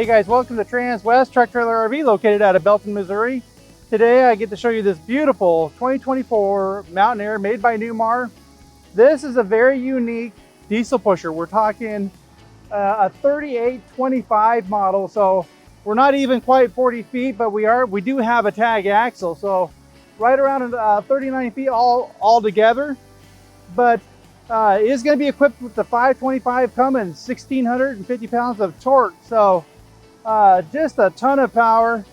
Hey guys, welcome to Transwest Truck Trailer RV located out of Belton, Missouri. Today I get to show you this beautiful 2024 Mountain Aire made by Newmar. This is a very unique diesel pusher. We're talking a 3825 model, so we're not even quite 40 feet, but we do have a tag axle, so right around 39 feet all together. But it is going to be equipped with the 525 Cummins, 1,650 pounds of torque, so just a ton of power.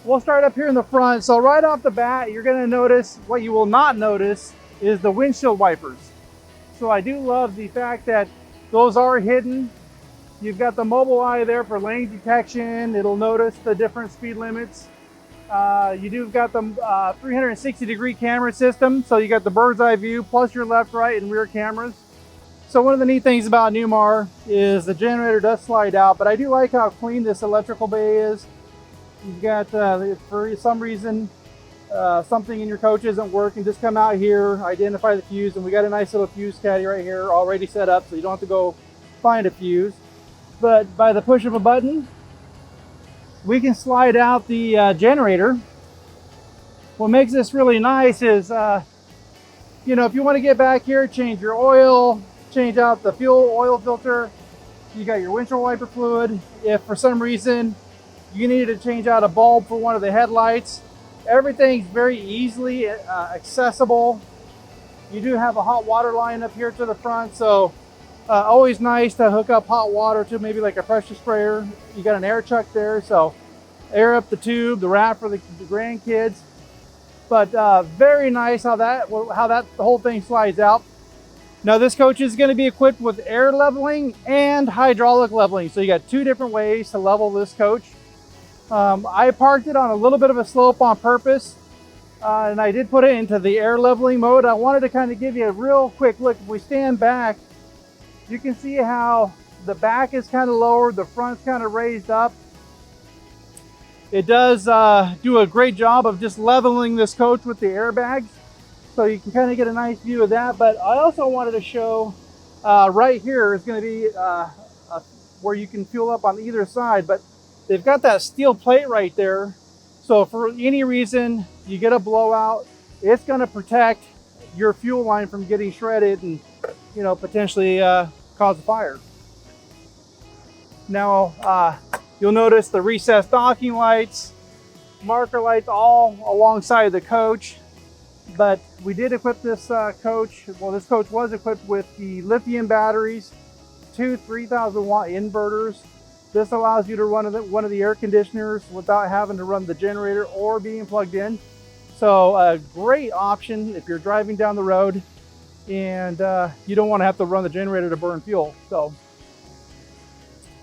We'll start up here in the front. So right off the bat, you're going to notice, what you will not notice is the windshield wipers. So I do love the fact that those are hidden. You've got the mobile eye there for lane detection. It'll notice the different speed limits. You do got the 360-degree camera system, so you got the bird's eye view plus your left, right, and rear cameras. So one of the neat things about Newmar is the generator does slide out, but I do like how clean this electrical bay is. You've got, for some reason, something in your coach isn't working, just come out here, identify the fuse, and we got a nice little fuse caddy right here already set up, so you don't have to go find a fuse. But by the push of a button, we can slide out the generator. What makes this really nice is, you know, if you want to get back here, change your oil, change out the fuel oil filter, you got your windshield wiper fluid. If for some reason you need to change out a bulb for one of the headlights, everything's very easily accessible. You do have a hot water line up here to the front, so always nice to hook up hot water to maybe like a pressure sprayer. You got an air chuck there, so air up the tube, the wrap for the grandkids. But very nice how that the whole thing slides out. Now this coach is going to be equipped with air leveling and hydraulic leveling, so you got two different ways to level this coach. I parked it on a little bit of a slope on purpose, and I did put it into the air leveling mode. I wanted to kind of give you a real quick look. If we stand back, you can see how the back is kind of lowered, the front's kind of raised up. It does do a great job of just leveling this coach with the airbags, so you can kind of get a nice view of that. But I also wanted to show right here is going to be where you can fuel up on either side, but they've got that steel plate right there, so if for any reason you get a blowout, it's going to protect your fuel line from getting shredded and, you know, potentially cause a fire. Now you'll notice the recessed docking lights, marker lights all alongside the coach. But we did equip this coach, well, this coach was equipped with the lithium batteries, two 3,000 watt inverters. This allows you to run one of the air conditioners without having to run the generator or being plugged in. So a great option if you're driving down the road and you don't want to have to run the generator to burn fuel. So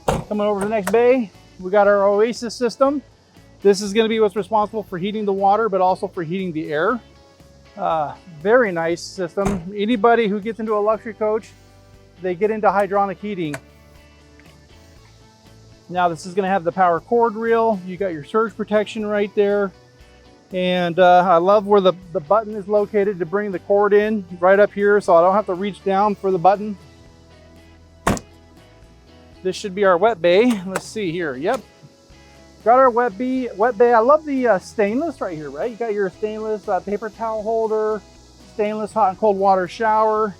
coming over to the next bay, we got our Oasis system. This is going to be what's responsible for heating the water, but also for heating the air. Very nice system. Anybody who gets into a luxury coach, they get into hydronic heating. Now this is going to have the power cord reel. You got your surge protection right there. And I love where the button is located to bring the cord in right up here, so I don't have to reach down for the button. This should be our wet bay. Let's see here. Yep. Got our wet bay. I love the stainless right here, right? You got your stainless paper towel holder, stainless hot and cold water shower.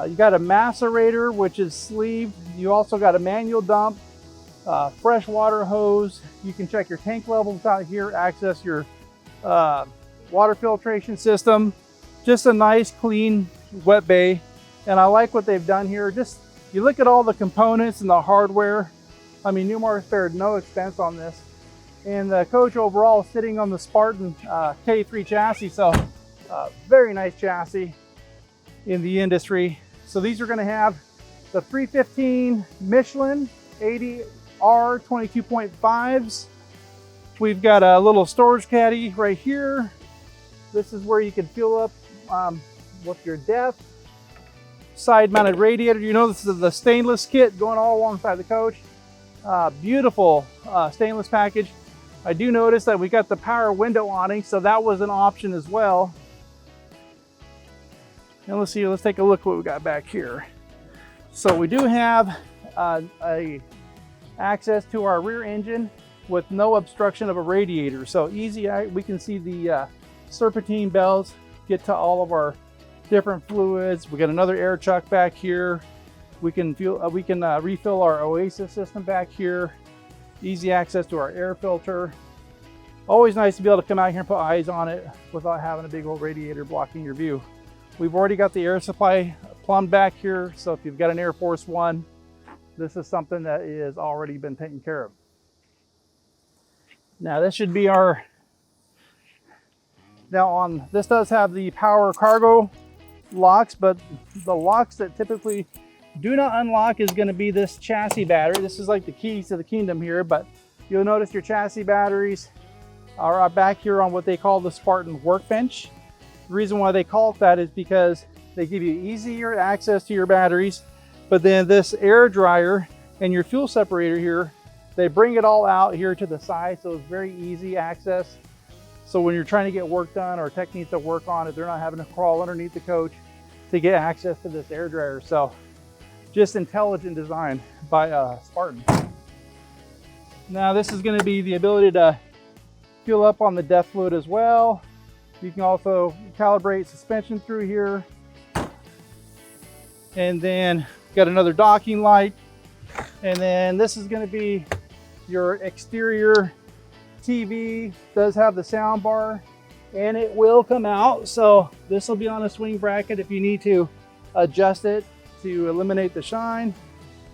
You got a macerator, which is sleeved. You also got a manual dump, fresh water hose. You can check your tank levels out here, access your water filtration system. Just a nice, clean wet bay. And I like what they've done here. Just, you look at all the components and the hardware. I mean, Newmar spared no expense on this. And the coach overall is sitting on the Spartan K3 chassis, so very nice chassis in the industry. So these are going to have the 315 Michelin 80R 22.5s. We've got a little storage caddy right here. This is where you can fuel up with your depth. Side mounted radiator. You know, this is the stainless kit going all alongside the coach. Beautiful stainless package. I do notice that we got the power window awning, so that was an option as well. And let's see, let's take a look what we got back here. So we do have a access to our rear engine with no obstruction of a radiator. So easy, we can see the serpentine belts, get to all of our different fluids. We got another air chuck back here. We can refill our Oasis system back here. Easy access to our air filter. Always nice to be able to come out here and put eyes on it without having a big old radiator blocking your view. We've already got the air supply plumbed back here, so if you've got an Air Force One, this is something that is already been taken care of. Now this should be our, this does have the power cargo locks, but the locks that typically do not unlock is going to be this chassis battery. This is like the keys to the kingdom here, but you'll notice your chassis batteries are back here on what they call the Spartan workbench. The reason why they call it that is because they give you easier access to your batteries, but then this air dryer and your fuel separator here, they bring it all out here to the side, so it's very easy access. So when you're trying to get work done or techniques to work on it, they're not having to crawl underneath the coach to get access to this air dryer. So just intelligent design by Spartan. Now this is going to be the ability to fuel up on the depth fluid as well. You can also calibrate suspension through here. And then got another docking light. And then this is going to be your exterior TV. Does have the sound bar and it will come out. So this will be on a swing bracket if you need to adjust it to eliminate the shine.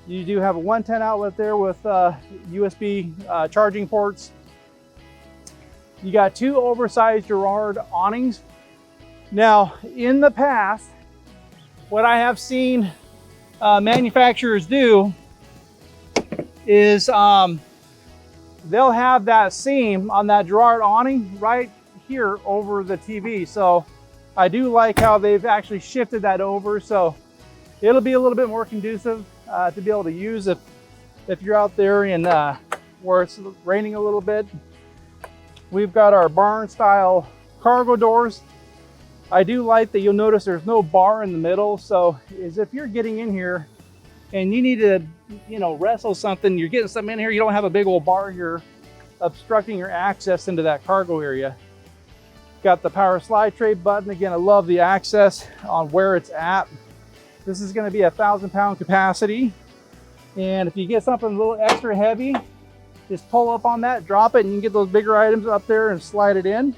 You do have a 110 outlet there with USB charging ports. You got two oversized Girard awnings. Now, in the past, what I have seen manufacturers do is they'll have that seam on that Girard awning right here over the TV. So I do like how they've actually shifted that over. So it'll be a little bit more conducive to be able to use if you're out there in where it's raining a little bit. We've got our barn style cargo doors. I do like that you'll notice there's no bar in the middle. So as if you're getting in here and you need to, wrestle something, you're getting something in here, you don't have a big old bar here obstructing your access into that cargo area. Got the power slide tray button. Again, I love the access on where it's at. This is going to be a 1,000-pound capacity. And if you get something a little extra heavy, just pull up on that, drop it, and you can get those bigger items up there and slide it in.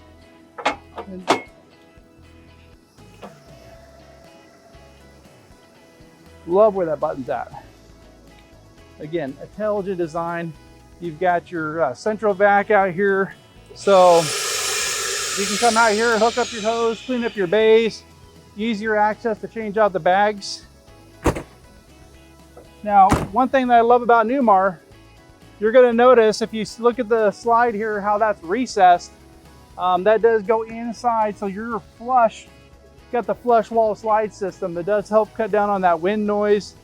And love where that button's at. Again, intelligent design. You've got your central vac out here. So you can come out here, hook up your hose, clean up your bays. Easier access to change out the bags. Now, one thing that I love about Newmar, you're going to notice if you look at the slide here, how that's recessed. That does go inside, so you're flush. Got the flush wall slide system that does help cut down on that wind noise.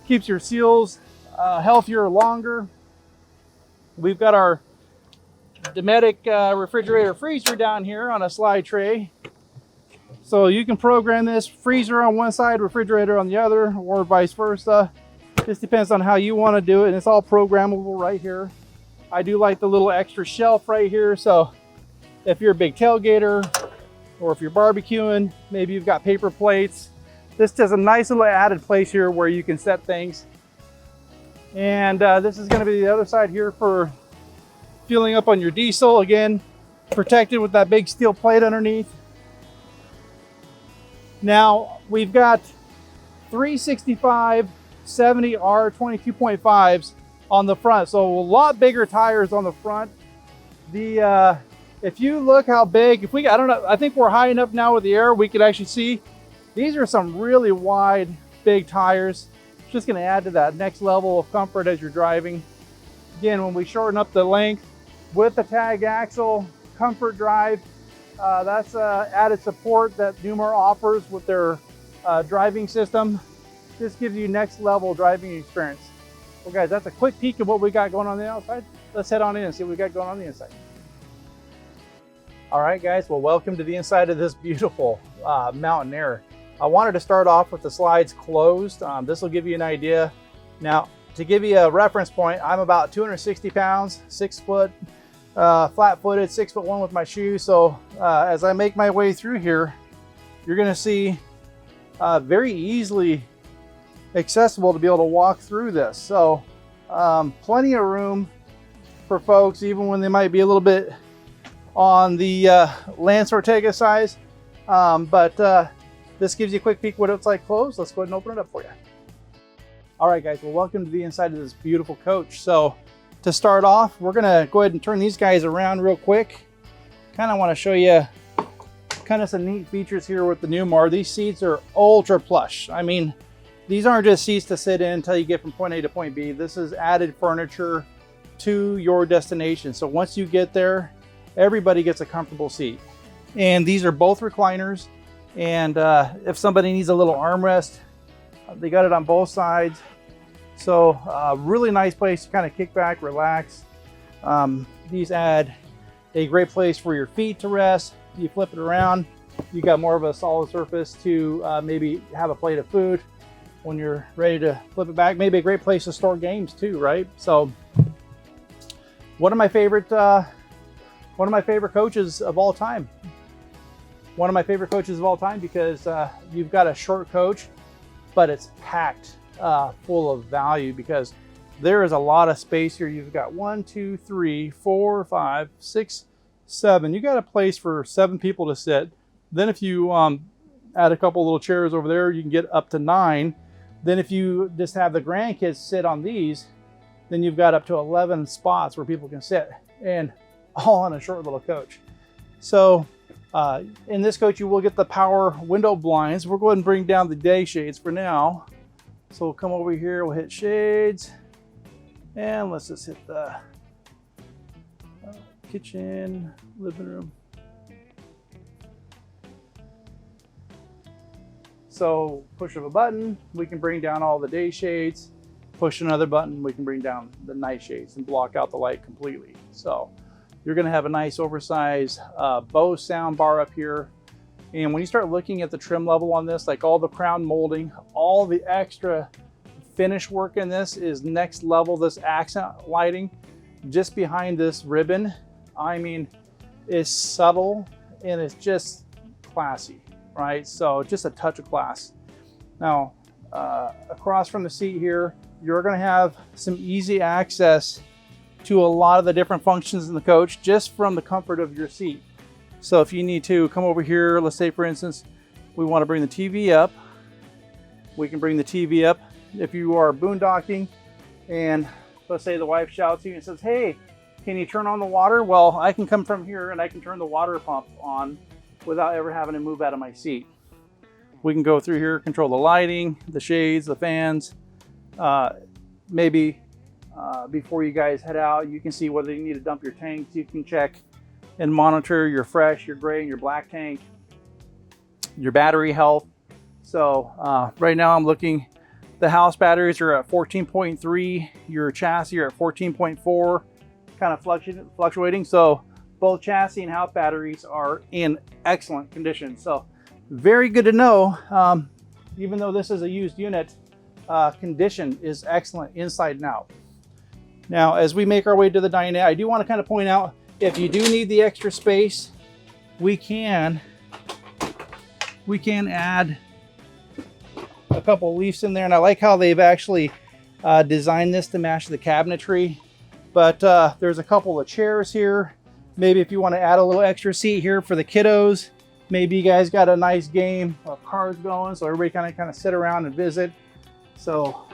Keeps your seals healthier longer. We've got our Dometic refrigerator freezer down here on a slide tray. So you can program this freezer on one side, refrigerator on the other, or vice versa. Just depends on how you want to do it, and it's all programmable right here. I do like the little extra shelf right here, so if you're a big tailgater or if you're barbecuing, maybe you've got paper plates. This does a nice little added place here where you can set things. And this is going to be the other side here for filling up on your diesel. Again, protected with that big steel plate underneath. Now we've got 365 70R 22.5s on the front, so a lot bigger tires on the front. If you look how big, I don't know, I think we're high enough now with the air we could actually see these are some really wide, big tires. It's just going to add to that next level of comfort as you're driving. Again, when we shorten up the length with the tag axle, comfort drive, that's added support that Newmar offers with their driving system. This gives you next level driving experience. Well guys, that's a quick peek of what we got going on the outside. Let's head on in and see what we got going on the inside. All right guys, well welcome to the inside of this beautiful Mountain Aire. I wanted to start off with the slides closed. This will give you an idea. Now, to give you a reference point, I'm about 260 pounds, 6 foot, flat-footed, 6'1" with my shoes. So as I make my way through here, you're gonna see very easily accessible to be able to walk through this. So plenty of room for folks, even when they might be a little bit on the Lance Ortega size. But this gives you a quick peek what it's like closed. Let's go ahead and open it up for you. All right, guys, well, welcome to the inside of this beautiful coach. So to start off, we're gonna go ahead and turn these guys around real quick. Kind of want to show you kind of some neat features here with the Newmar. These seats are ultra plush. I mean, these aren't just seats to sit in until you get from point A to point B. This is added furniture to your destination. So once you get there, everybody gets a comfortable seat. And these are both recliners. And if somebody needs a little armrest, they got it on both sides. So really nice place to kind of kick back, relax. These add a great place for your feet to rest. You flip it around, you got more of a solid surface to maybe have a plate of food when you're ready to flip it back. Maybe a great place to store games too, right? So one of my favorite coaches of all time. One of my favorite coaches of all time because you've got a short coach, but it's packed full of value because there is a lot of space here. You've got 1, 2, 3, 4, 5, 6, 7. You got a place for 7 people to sit. Then if you add a couple little chairs over there, you can get up to 9. Then if you just have the grandkids sit on these, then you've got up to 11 spots where people can sit, and all on a short little coach. So in this coach, you will get the power window blinds. We'll go ahead and bring down the day shades for now. So we'll come over here, we'll hit shades, and let's just hit the kitchen, living room. So push of a button, we can bring down all the day shades. Push another button, we can bring down the night shades and block out the light completely. So you're gonna have a nice oversized Bose sound bar up here. And when you start looking at the trim level on this, like all the crown molding, all the extra finish work in this is next level. This accent lighting just behind this ribbon, I mean, it's subtle and it's just classy, right? So just a touch of class. Now, across from the seat here, you're gonna have some easy access to a lot of the different functions in the coach just from the comfort of your seat. So if you need to come over here, let's say for instance, we want to bring the TV up, we can bring the TV up. If you are boondocking and let's say the wife shouts at you and says, hey, can you turn on the water? Well, I can come from here and I can turn the water pump on without ever having to move out of my seat. We can go through here, control the lighting, the shades, the fans. Maybe before you guys head out, you can see whether you need to dump your tanks. You can check and monitor your fresh, your gray, and your black tank, your battery health. So right now I'm looking, the house batteries are at 14.3, your chassis are at 14.4, kind of fluctuating. So both chassis and house batteries are in excellent condition. So very good to know, even though this is a used unit, condition is excellent inside and out. Now, as we make our way to the dinette, I do want to kind of point out, if you do need the extra space, we can add a couple leaves in there. And I like how they've actually designed this to match the cabinetry. But there's a couple of chairs here. Maybe if you want to add a little extra seat here for the kiddos, maybe you guys got a nice game of cards going, so everybody kind of sit around and visit. So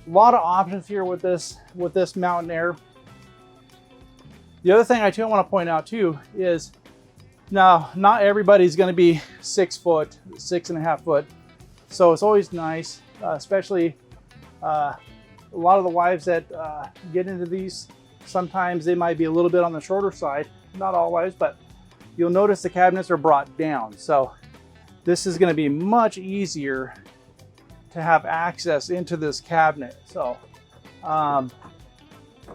a lot of options here with this Mountain Aire. The other thing I do want to point out too is, now not everybody's going to be 6 foot, 6.5 foot. So it's always nice, especially a lot of the wives that get into these, sometimes they might be a little bit on the shorter side. Not all wives, but you'll notice the cabinets are brought down. So this is going to be much easier to have access into this cabinet. So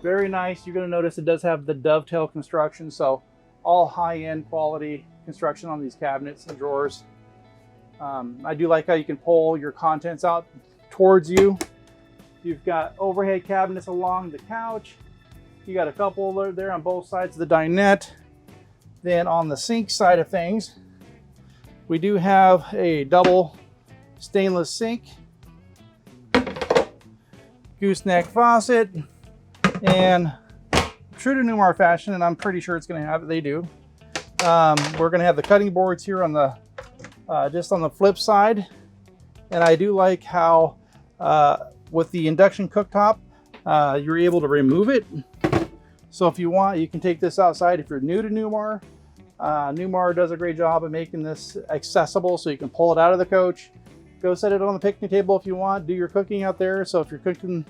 very nice. You're going to notice it does have the dovetail construction. So all high-end quality construction on these cabinets and drawers. I do like how you can pull your contents out towards you. You've got overhead cabinets along the couch. You got a couple there on both sides of the dinette. Then on the sink side of things, we do have a double stainless sink, gooseneck faucet, and true to Newmar fashion, and I'm pretty sure it's going to have it, they do. We're going to have the cutting boards here on the just on the flip side, and I do like how with the induction cooktop, you're able to remove it. So if you want, you can take this outside. If you're new to Newmar, Newmar does a great job of making this accessible, so you can pull it out of the coach, go set it on the picnic table if you want, do your cooking out there. So if you're cooking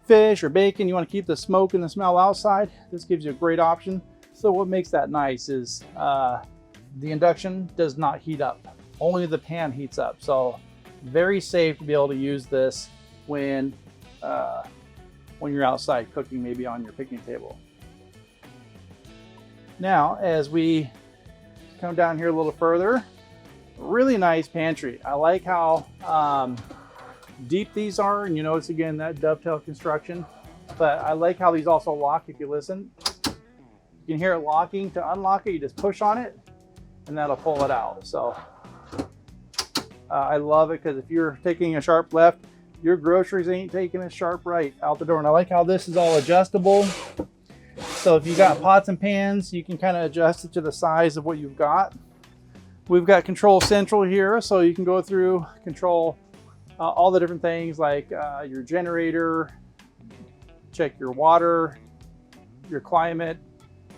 fish or bacon, you want to keep the smoke and the smell outside, this gives you a great option. So what makes that nice is the induction does not heat up, only the pan heats up. So very safe to be able to use this when you're outside cooking, maybe on your picnic table. Now, as we come down here a little further, really nice pantry. I like how deep these are, and you notice again that dovetail construction, but I like how these also lock. If you listen, you can hear it locking. To unlock it, you just push on it and that'll pull it out. So I love it, because if you're taking a sharp left, your groceries ain't taking a sharp right out the door. And I like how this is all adjustable. So if you got pots and pans, you can kind of adjust it to the size of what you've got. We've got control central here, so you can go through, control all the different things like your generator, check your water, your climate.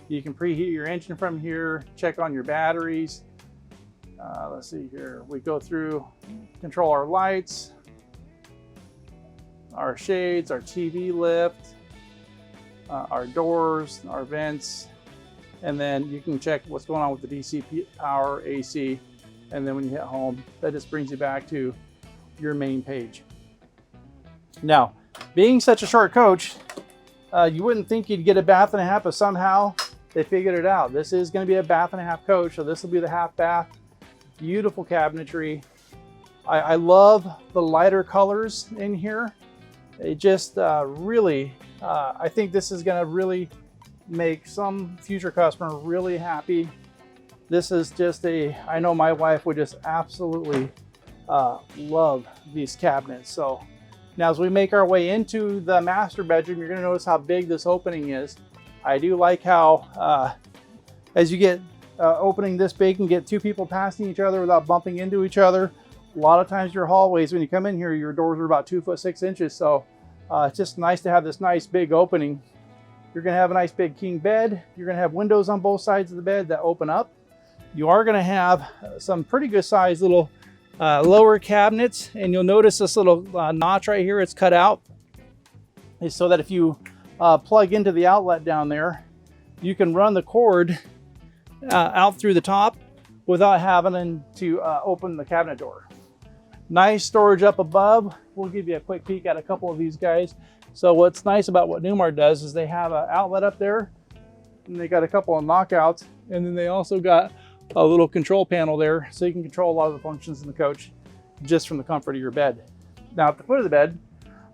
You can preheat your engine from here, check on your batteries. Let's see here. We go through, control our lights, our shades, our TV lift, our doors, our vents, and then you can check what's going on with the DC power, AC, and then when you hit home, that just brings you back to your main page. Now, being such a short coach, you wouldn't think you'd get a bath and a half, but somehow they figured it out. This is going to be a bath and a half coach, so this will be the half bath. Beautiful cabinetry. I love the lighter colors in here. It just really, I think this is going to really make some future customer really happy. This is just I know my wife would just absolutely love these cabinets. So now as we make our way into the master bedroom, you're going to notice how big this opening is. I do like how as you get opening this big, and get two people passing each other without bumping into each other. A lot of times your hallways, when you come in here, your doors are about 2 foot 6 inches. So it's just nice to have this nice big opening. You're going to have a nice big king bed. You're going to have windows on both sides of the bed that open up. You are going to have some pretty good sized little lower cabinets, and you'll notice this little notch right here, it's cut out, is so that if you plug into the outlet down there, you can run the cord out through the top without having to open the cabinet door. Nice storage up above. We'll give you a quick peek at a couple of these guys. So what's nice about what Newmar does is they have an outlet up there, and they got a couple of knockouts, and then they also got a little control panel there, so you can control a lot of the functions in the coach just from the comfort of your bed. Now at the foot of the bed,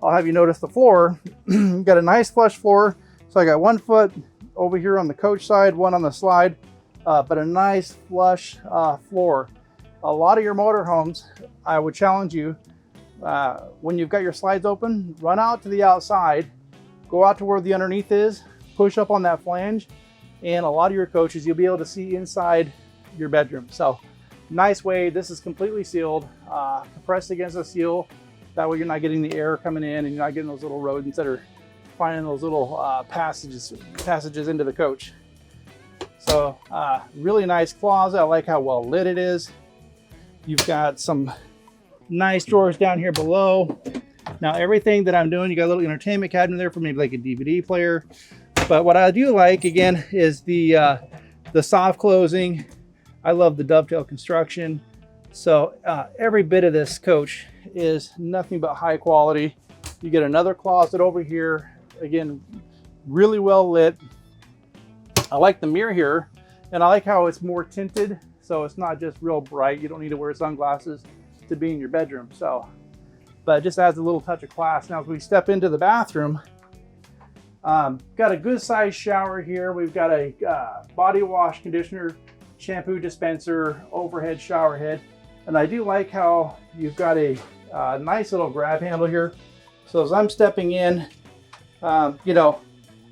I'll have you notice the floor. Got a nice flush floor. So I got 1 foot over here on the coach side, one on the slide, but a nice flush floor. A lot of your motorhomes, I would challenge you, when you've got your slides open, run out to the outside, go out to where the underneath is, push up on that flange, and a lot of your coaches, you'll be able to see inside your bedroom. So nice way. This is completely sealed, compressed against the seal. That way you're not getting the air coming in, and you're not getting those little rodents that are finding those little passages into the coach. So really nice closet. I like how well lit it is. You've got some nice drawers down here below. Now everything that I'm doing, you got a little entertainment cabinet there for maybe like a DVD player. But what I do like, again, is the soft closing. I love the dovetail construction. So every bit of this coach is nothing but high quality. You get another closet over here. Again, really well lit. I like the mirror here, and I like how it's more tinted, so it's not just real bright. You don't need to wear sunglasses to be in your bedroom. So but it just adds a little touch of class. Now, as we step into the bathroom, got a good sized shower here. We've got a body wash, conditioner, shampoo dispenser, overhead shower head. And I do like how you've got a nice little grab handle here. So as I'm stepping in, you know,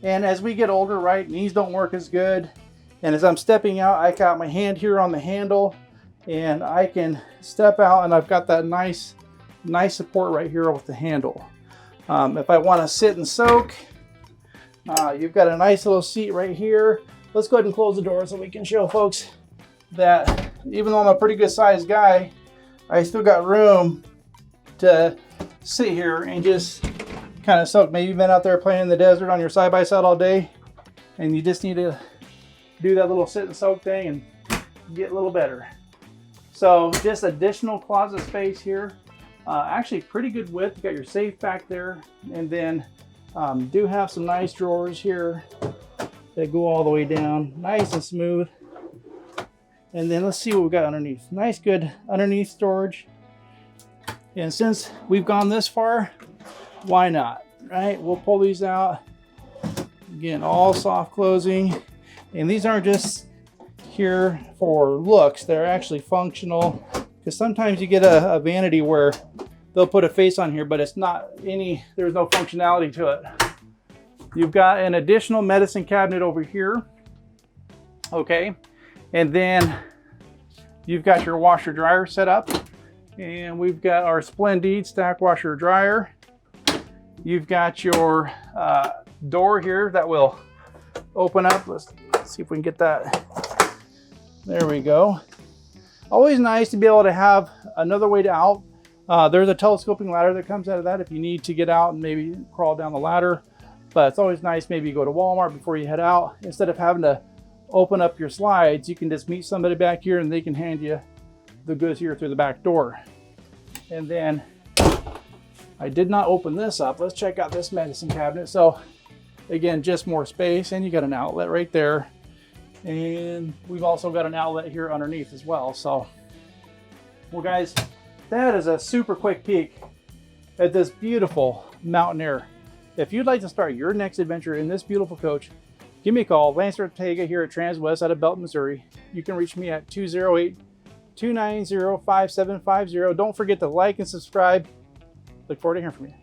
and as we get older, right, knees don't work as good. And as I'm stepping out, I got my hand here on the handle and I can step out, and I've got that nice support right here with the handle. If I want to sit and soak, you've got a nice little seat right here. Let's go ahead and close the door so we can show folks that even though I'm a pretty good sized guy, I still got room to sit here and just kind of soak. Maybe you've been out there playing in the desert on your side-by-side all day and you just need to do that little sit and soak thing and get a little better. So just additional closet space here. Actually pretty good width. You got your safe back there, and then do have some nice drawers here that go all the way down, nice and smooth. And then let's see what we've got underneath. Nice, good underneath storage. And since we've gone this far, why not, right? We'll pull these out. Again, all soft closing. And these aren't just here for looks, they're actually functional. Because sometimes you get a vanity where they'll put a face on here, but it's not there's no functionality to it. You've got an additional medicine cabinet over here. Okay. And then you've got your washer dryer set up, and we've got our Splendid stack washer dryer. You've got your door here that will open up. Let's see if we can get that. There we go. Always nice to be able to have another way to out. There's a telescoping ladder that comes out of that if you need to get out and maybe crawl down the ladder. But it's always nice maybe you go to Walmart before you head out. Instead of having to open up your slides, you can just meet somebody back here and they can hand you the goods here through the back door. And then I did not open this up. Let's check out this medicine cabinet. So again, just more space, and you got an outlet right there. And we've also got an outlet here underneath as well. So, well guys, that is a super quick peek at this beautiful Mountain Aire. If you'd like to start your next adventure in this beautiful coach, give me a call. Lance Ortega here at Transwest out of Belton, Missouri. You can reach me at 208-290-5750. Don't forget to like and subscribe. Look forward to hearing from you.